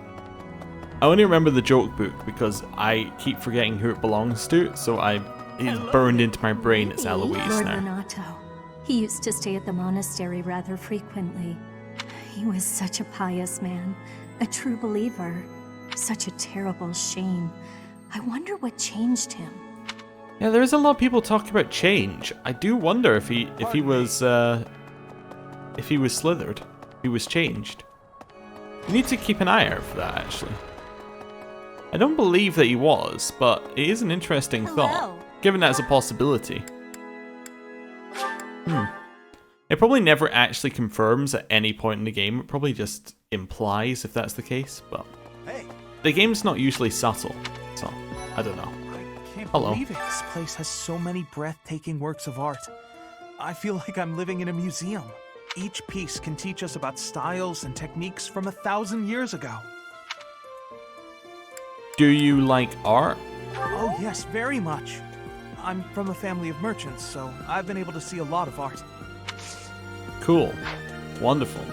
I only remember the joke book because I keep forgetting who it belongs to, so it's burned into my brain it's Aloise Lord now. Renato. He used to stay at the monastery rather frequently. He was such a pious man, a true believer. Such a terrible shame. I wonder what changed him. Yeah, there is a lot of people talking about change. I do wonder if he was slithered, if he was changed. We need to keep an eye out for that, actually. I don't believe that he was, but it is an interesting thought, given that's a possibility. It probably never actually confirms at any point in the game. It probably just implies if that's the case, but the game's not usually subtle, so I don't know. Can't Hello. believe it. This place has so many breathtaking works of art. I feel like I'm living in a museum. Each piece can teach us about styles and techniques from 1,000 years ago. Do you like art? Oh yes, very much. I'm from a family of merchants, so I've been able to see a lot of art. Cool. Wonderful.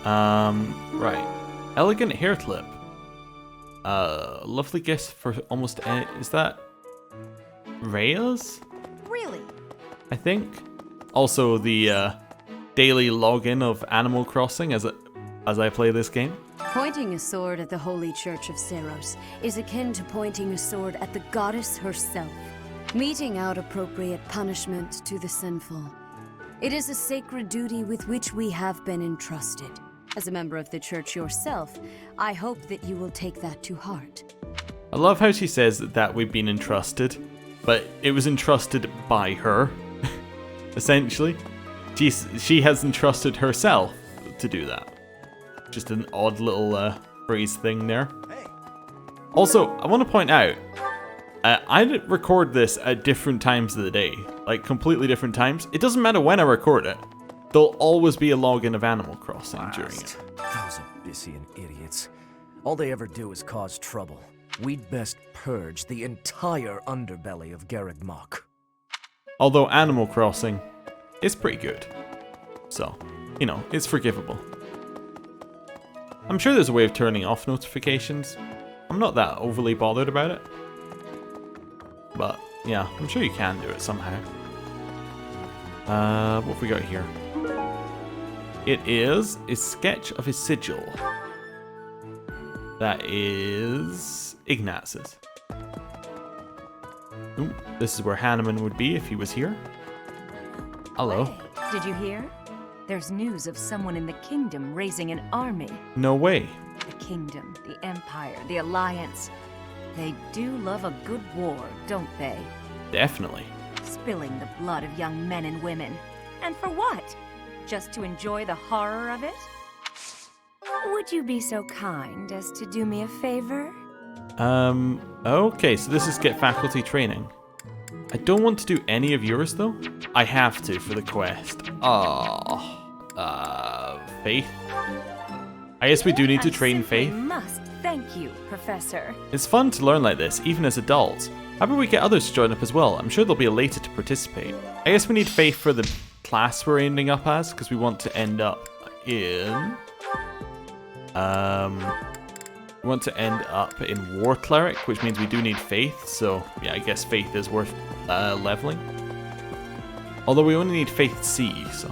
Right. Elegant hair clip. Lovely gift for almost any... Is that... Rhea's? Really? I think. Also the daily login of Animal Crossing as I play this game. Pointing a sword at the Holy Church of Seros is akin to pointing a sword at the goddess herself, meting out appropriate punishment to the sinful. It is a sacred duty with which we have been entrusted. As a member of the church yourself, I hope that you will take that to heart. I love how she says that we've been entrusted, but it was entrusted by her, essentially. She has entrusted herself to do that. Just an odd little phrase thing there. Also, I want to point out, I record this at different times of the day, like completely different times. It doesn't matter when I record it. There'll always be a login of Animal Crossing during it. Those Abyssian idiots. All they ever do is cause trouble. We'd best purge the entire underbelly of Garreg Mach. Although Animal Crossing is pretty good. So, you know, it's forgivable. I'm sure there's a way of turning off notifications. I'm not that overly bothered about it. But, yeah, I'm sure you can do it somehow. What have we got here? It is a sketch of his sigil. That is Ignaz's. Ooh, this is where Hanneman would be if he was here. Hello. Did you hear? There's news of someone in the kingdom raising an army. No way. The kingdom, the empire, the alliance. They do love a good war, don't they? Definitely. Spilling the blood of young men and women. And for what? Just to enjoy the horror of it? Would you be so kind as to do me a favor? Okay, so this is get faculty training. I don't want to do any of yours though. I have to for the quest. Faith. I guess we do need to train Faith. Must thank you, Professor. It's fun to learn like this, even as adults. How about we get others to join up as well? I'm sure they'll be elated to participate. I guess we need Faith for the class we're ending up as, because we want to end up in... we want to end up in War Cleric, which means we do need Faith, so yeah, I guess Faith is worth leveling. Although we only need Faith C, so...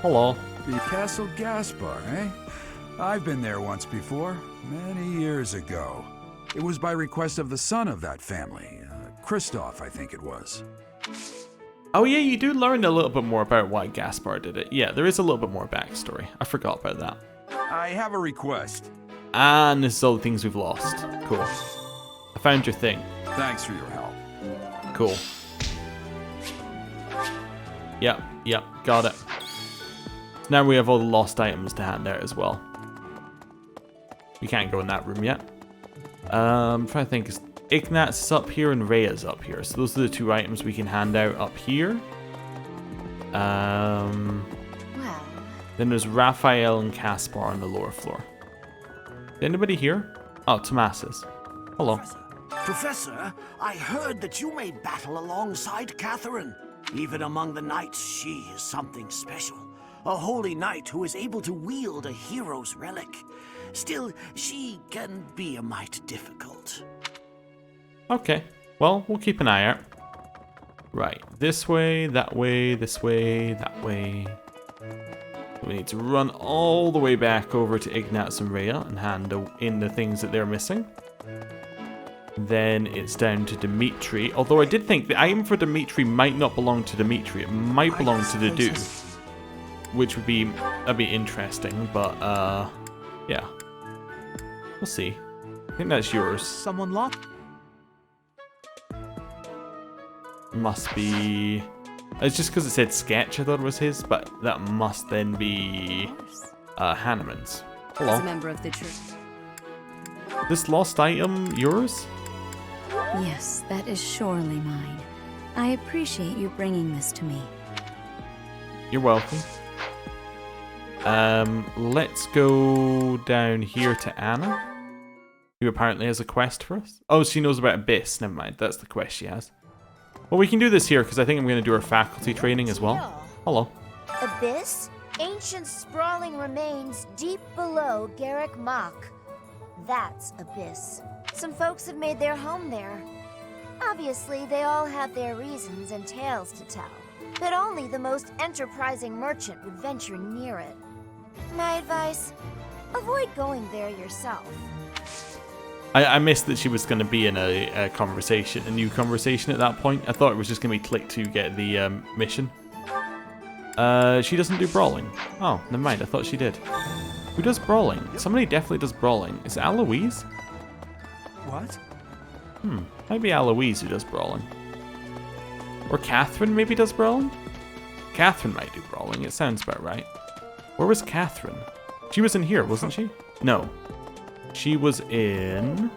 Hello. The Castle Gaspar, eh? I've been there once before, many years ago. It was by request of the son of that family, Christoph, I think it was. Oh yeah, you do learn a little bit more about why Gaspar did it. Yeah, there is a little bit more backstory. I forgot about that. I have a request. And this is all the things we've lost. Cool. I found your thing. Thanks for your help. Cool. Yep, got it. So now we have all the lost items to hand out as well. We can't go in that room yet. I'm trying to think. Ignat's is up here and Rhea's up here. So those are the 2 items we can hand out up here. Then there's Raphael and Caspar on the lower floor. Is anybody here? Oh, Tomasis. Hello. Professor, I heard that you may battle alongside Catherine. Even among the knights, she is something special. A holy knight who is able to wield a hero's relic. Still, she can be a mite difficult. Okay, well, we'll keep an eye out. Right, this way, that way, this way, that way. We need to run all the way back over to Ignatz and Rhea and hand in the things that they're missing. Then it's down to Dimitri, although I did think the item for Dimitri might not belong to Dimitri. It might belong to the dude, which would be interesting, but yeah. We'll see. I think that's yours. Someone locked? Must be... It's just because it said sketch I thought it was his, but that must then be Hanneman's. Hello. As a member of the church. This lost item yours? Yes, that is surely mine. I appreciate you bringing this to me. You're welcome. Let's go down here to Anna, who apparently has a quest for us. Oh, she knows about Abyss. Never mind, that's the quest she has. Well, we can do this here because I think I'm going to do our faculty training as well. Hello. Abyss? Ancient sprawling remains deep below Garreg Mach. That's Abyss. Some folks have made their home there. Obviously, they all have their reasons and tales to tell. But only the most enterprising merchant would venture near it. My advice, avoid going there yourself. I missed that she was going to be in a conversation, a new conversation at that point. I thought it was just going to be click to get the mission. She doesn't do brawling. Oh, never mind. I thought she did. Who does brawling? Somebody definitely does brawling. Is it Aloise? What? Might be Aloise who does brawling. Or Catherine maybe does brawling? Catherine might do brawling. It sounds about right. Where was Catherine? She was in here, wasn't she? No. She was in...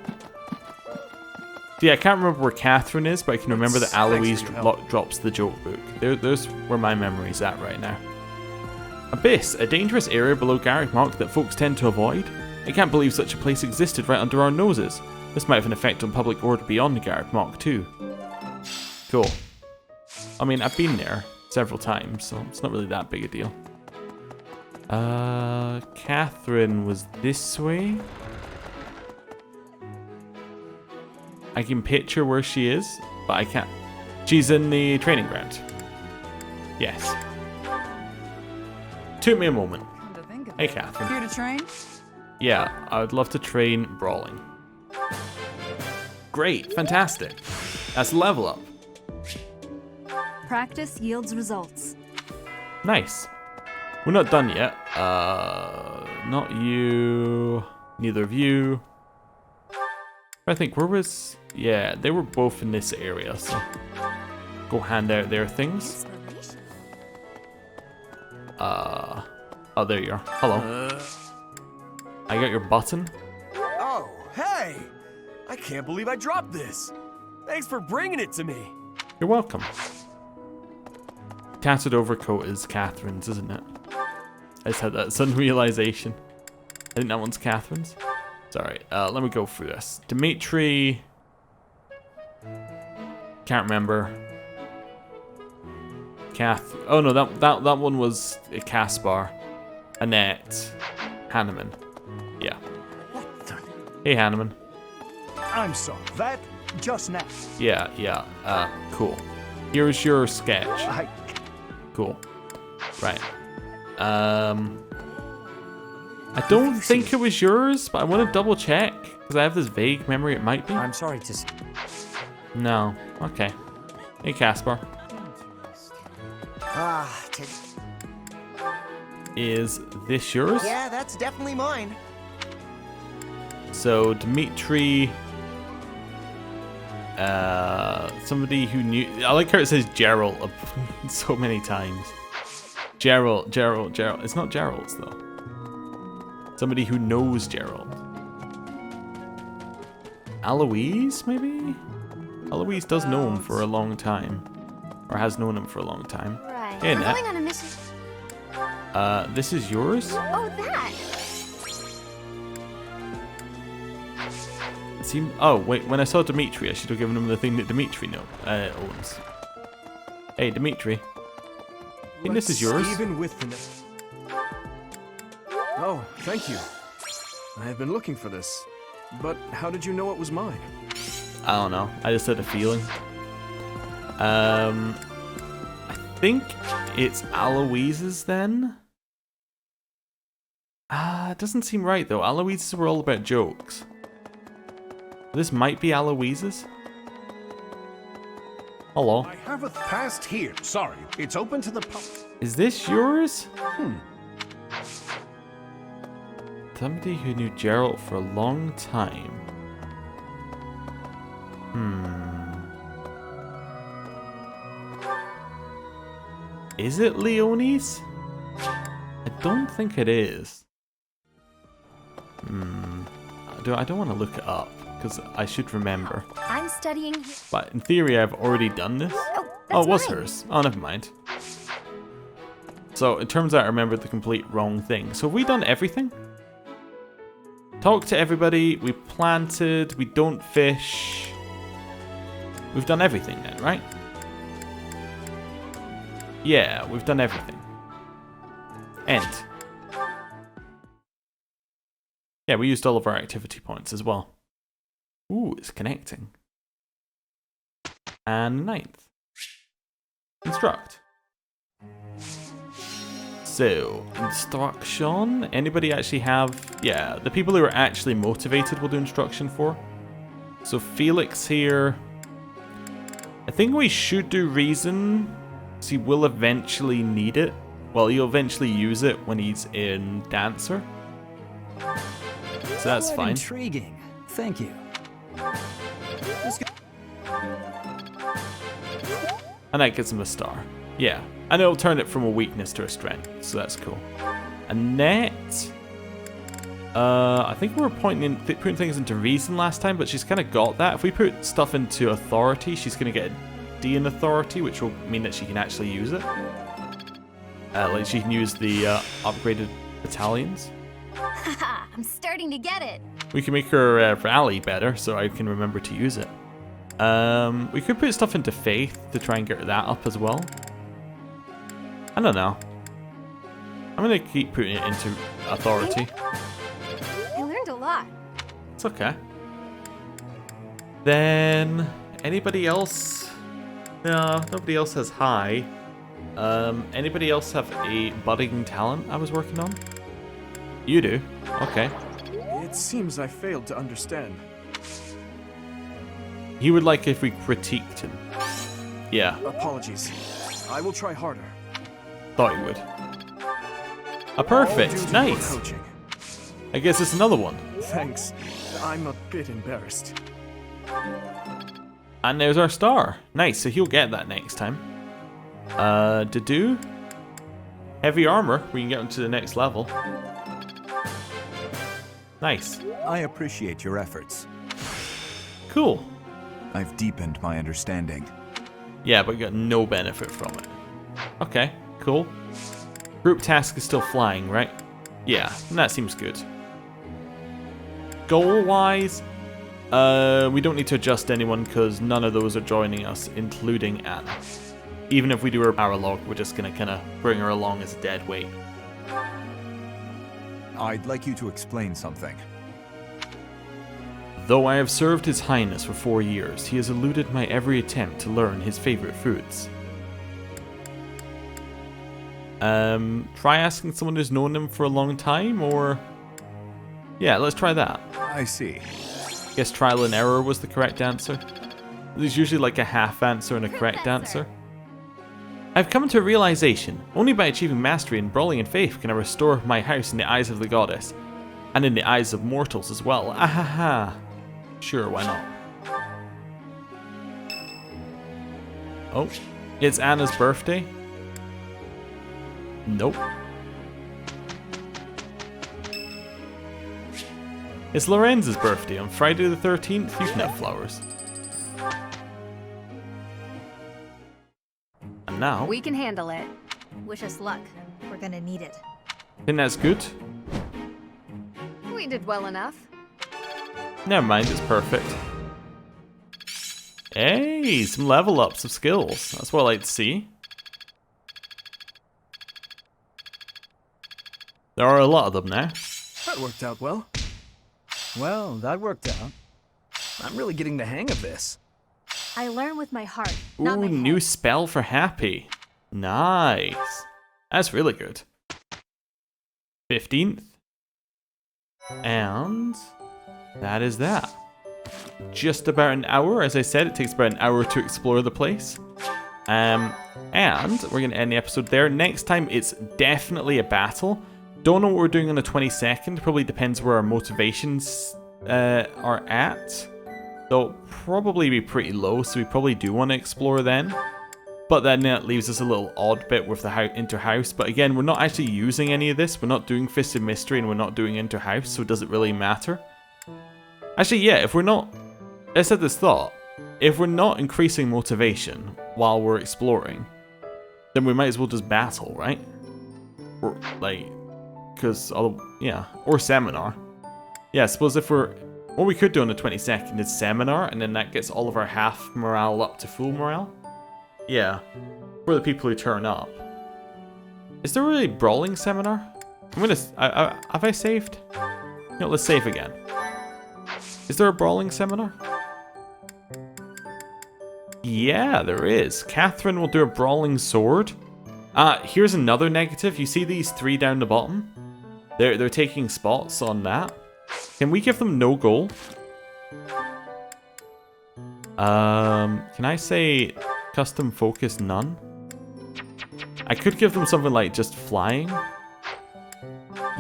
Yeah, I can't remember where Catherine is, but I can remember that Aloise drops the joke book. There's where my memory's at right now. Abyss, a dangerous area below Garreg Mach that folks tend to avoid. I can't believe such a place existed right under our noses. This might have an effect on public order beyond Garreg Mach too. Cool. I mean, I've been there several times, so it's not really that big a deal. Catherine was this way. I can picture where she is, but I can't. She's in the training ground. Yes. Took me a moment. Hey, Catherine. Here to train? Yeah, I would love to train brawling. Great, fantastic. That's level up. Practice yields results. Nice. We're not done yet. Not you. Neither of you. I think where was... Yeah, they were both in this area, so... Go hand out their things. Oh, there you are. Hello. I got your button. Oh, hey! I can't believe I dropped this. Thanks for bringing it to me. You're welcome. Tattered overcoat is Catherine's, isn't it? I just had that sudden realization. I think that one's Catherine's. Sorry, let me go through this. Dimitri... Can't remember. Oh no, that one was Caspar. Annette. Hanneman. Yeah. Hey, Hanneman. I'm sorry, that just now. Yeah. Cool. Here's your sketch. Cool. Right. I don't think it was yours, but I want to double check because I have this vague memory it might be. I'm sorry to... No. Okay. Hey, Caspar. Is this yours? Yeah, that's definitely mine. So, Dimitri... Somebody who knew. I like how it says Gerald so many times. Gerald. It's not Gerald's though. Somebody who knows Gerald. Eloise, maybe? Eloise does know him for a long time. Or has known him for a long time. Right. Hey, I'm Annette. going on a mission. This is yours? Oh, that. Oh, wait, when I saw Dimitri, I should have given him the thing that Dimitri owns. Hey, Dimitri. I think this is yours. Even with the... Oh, thank you. I have been looking for this. But how did you know it was mine? I don't know. I just had a feeling. I think it's Aloise's then. It doesn't seem right though. Aloise's were all about jokes. This might be Aloise's. Hello. I have a past here. Sorry, it's open to the public. Is this yours? Somebody who knew Gerald for a long time. Is it Leonie's? I don't think it is. I don't want to look it up because I should remember. I'm studying. But in theory, I've already done this. Oh, it was hers. Oh, never mind. So it turns out I remembered the complete wrong thing. So have we done everything? Talk to everybody. We planted. We don't fish. We've done everything then, right? Yeah, we've done everything. End. Yeah, we used all of our activity points as well. Ooh, it's connecting. And 9th. Instruct. So, instruction. Anybody actually have... Yeah, the people who are actually motivated will do instruction for. So Felix here. I think we should do reason. So he will eventually need it. Well, he'll eventually use it when he's in Dancer. So that's Quite fine. Intriguing. Thank you. And that gives him a star. Yeah. And it'll turn it from a weakness to a strength. So that's cool. Annette. I think we were putting things into reason last time, but she's kind of got that. If we put stuff into authority, she's going to get a D in authority, which will mean that she can actually use it. Like she can use the upgraded battalions. Haha, I'm starting to get it. We can make her rally better, so I can remember to use it. We could put stuff into faith to try and get that up as well. I don't know. I'm gonna keep putting it into authority. I learned a lot. It's okay. Then anybody else? No, nobody else has high. Anybody else have a budding talent I was working on? You do. Okay. It seems I failed to understand. He would like if we critiqued him. Yeah. Apologies. I will try harder. Thought he would. A perfect. Nice. I guess it's another one. Thanks. I'm a bit embarrassed. And there's our star. Nice, so he'll get that next time. To do heavy armor, we can get him to the next level. Nice. I appreciate your efforts. Cool. I've deepened my understanding. Yeah, but you got no benefit from it. Okay, cool. Group task is still flying, right? Yeah, that seems good. Goal-wise, we don't need to adjust anyone because none of those are joining us, including Anna. Even if we do her power log, we're just going to kind of bring her along as a dead weight. I'd like you to explain something. Though I have served His Highness for 4 years, he has eluded my every attempt to learn his favorite foods. Try asking someone who's known him for a long time, or... Yeah, let's try that. I see. Guess trial and error was the correct answer. There's usually like a half answer and a correct answer. I've come to a realization. Only by achieving mastery in brawling and faith can I restore my house in the eyes of the goddess. And in the eyes of mortals as well. Ahaha. Sure, why not? Oh, it's Anna's birthday? Nope. It's Lorenz's birthday on Friday the 13th. You can have flowers. And now... We can handle it. Wish us luck. We're gonna need it. Think that's good? We did well enough. Never mind, it's perfect. Hey, some level ups of skills. That's what I like to see. There are a lot of them now. That worked out well. Well, that worked out. I'm really getting the hang of this. I learn with my heart, not Ooh, my new head. spell for happy. Nice. That's really good. 15th. And that is that. Just about an hour. As I said, it takes about an hour to explore the place. And we're going to end the episode there. Next time, it's definitely a battle. Don't know what we're doing on the 22nd. Probably depends where our motivations are at. They'll probably be pretty low, so we probably do want to explore then. But then that leaves us a little odd bit with the Interhouse. But again, we're not actually using any of this. We're not doing Fist of Mystery and we're not doing Interhouse, so does it really matter? Actually, yeah, if we're not... I said this thought. If we're not increasing motivation while we're exploring, then we might as well just battle, right? Or, like... Because, yeah, or Seminar. Yeah, I suppose if we're... What we could do on the 22nd is Seminar, and then that gets all of our half morale up to full morale. Yeah, for the people who turn up. Is there really Brawling Seminar? I'm gonna... have I saved? No, let's save again. Is there a Brawling Seminar? Yeah, there is. Catherine will do a Brawling Sword. Here's another negative. You see these 3 down the bottom? They're taking spots on that. Can we give them no goal? Can I say custom focus none? I could give them something like just flying.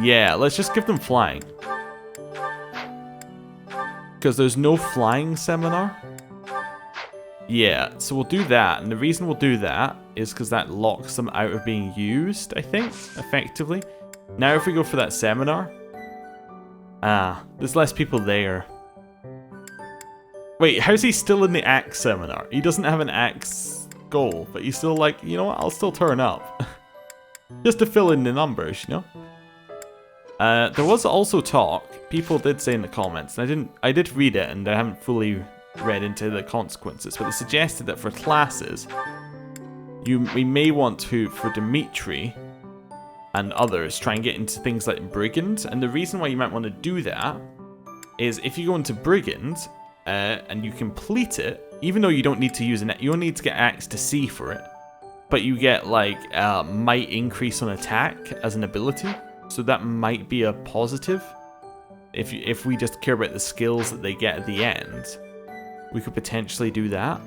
Yeah, let's just give them flying. Because there's no flying seminar. Yeah, so we'll do that. And the reason we'll do that is because that locks them out of being used, I think, effectively. Now if we go for that seminar... there's less people there. Wait, how's he still in the axe seminar? He doesn't have an axe goal, but he's still like, you know what, I'll still turn up. Just to fill in the numbers, you know? There was also talk, people did say in the comments, and I did read it and I haven't fully read into the consequences, but they suggested that for classes, we may want to, for Dimitri and others, try and get into things like Brigand. And the reason why you might want to do that is if you go into Brigand and you complete it, even though you don't need to use it, you only need to get Axe to C for it, but you get like might increase on attack as an ability, so that might be a positive. If we just care about the skills that they get at the end, we could potentially do that.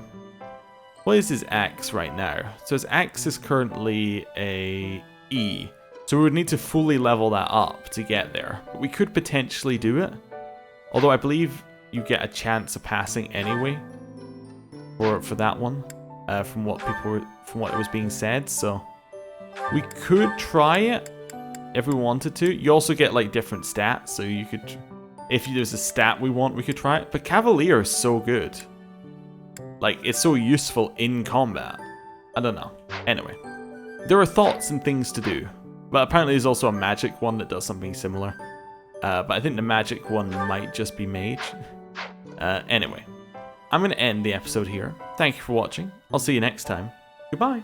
What is his Axe right now? So his Axe is currently a E. So we would need to fully level that up to get there. But we could potentially do it. Although I believe you get a chance of passing anyway. For that one. From what it was being said. So we could try it if we wanted to. You also get like different stats. So you could, if there's a stat we want, we could try it. But Cavalier is so good. Like, it's so useful in combat. I don't know. Anyway. There are thoughts and things to do. But apparently there's also a magic one that does something similar. But I think the magic one might just be mage. Anyway. I'm going to end the episode here. Thank you for watching. I'll see you next time. Goodbye.